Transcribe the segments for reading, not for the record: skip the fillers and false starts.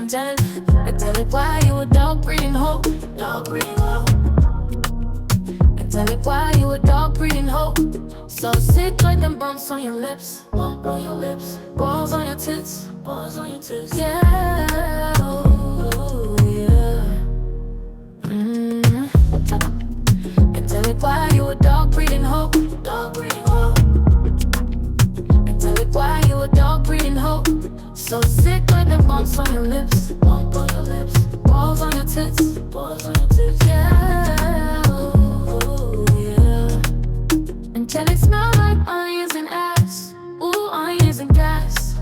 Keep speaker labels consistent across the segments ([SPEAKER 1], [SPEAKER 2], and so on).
[SPEAKER 1] Angelic, Angelic, why you a dog breeding hoe? Dog breeding hoe. Angelic, why you a dog breeding hoe? So sick like them bumps on your lips, bump on your lips, balls on your tits, balls on your tits. Yeah, oh, yeah. Angelic, why you a dog breeding hoe? Dog breeding hoe. Angelic, why you a dog breeding hoe? So sick like them bumps on your lips, bump on your lips, balls on your tits, balls on your tits. Yeah, oh, yeah. Angelic smell like onions and ass, ooh, onions and gas.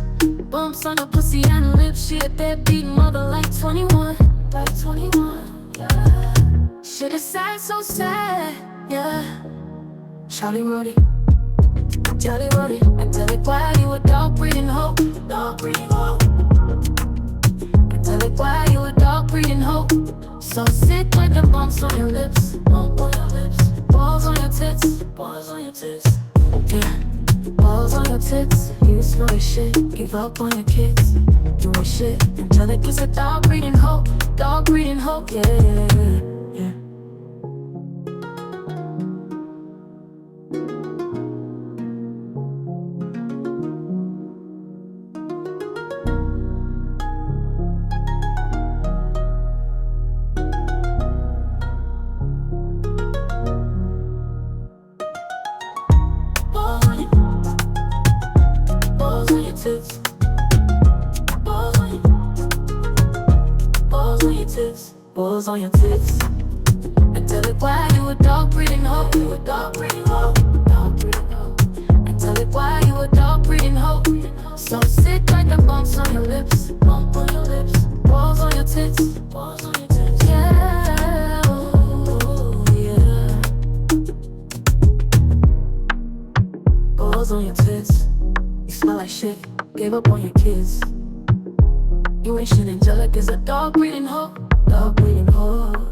[SPEAKER 1] Bumps on her pussy and lips, she a deadbeat mother like 21, like 21, yeah. Shit is sad, so sad, yeah. Charlie wrote it, Charlie wrote it. Angelic, why you a dog breeding hoe? Dog breeding hoe. Angelic, why you a dog breeding hoe? So sick like the bumps on your lips, bump on your lips, balls on your tits, balls on your tits. Yeah, balls on your tits. You smell like shit, give up on your kids. You ain't shit. Angelic is a dog breeding hoe, dog breeding hoe. Yeah, yeah, yeah, yeah. Balls on your tits, balls on your tits, balls on your tits. Angelic, why you a dog breeding hoe? You a dog breeding hoe, dog breeding hoe. Angelic, why you a dog breeding hoe? So sick like the bumps on your lips, bump on your lips, balls on your tits, balls on your tits. Yeah, oh, yeah. Balls on your tits. You smell like shit, gave up on your kids. You ain't shit. Angelic is a dog breeding hoe, dog breeding hoe.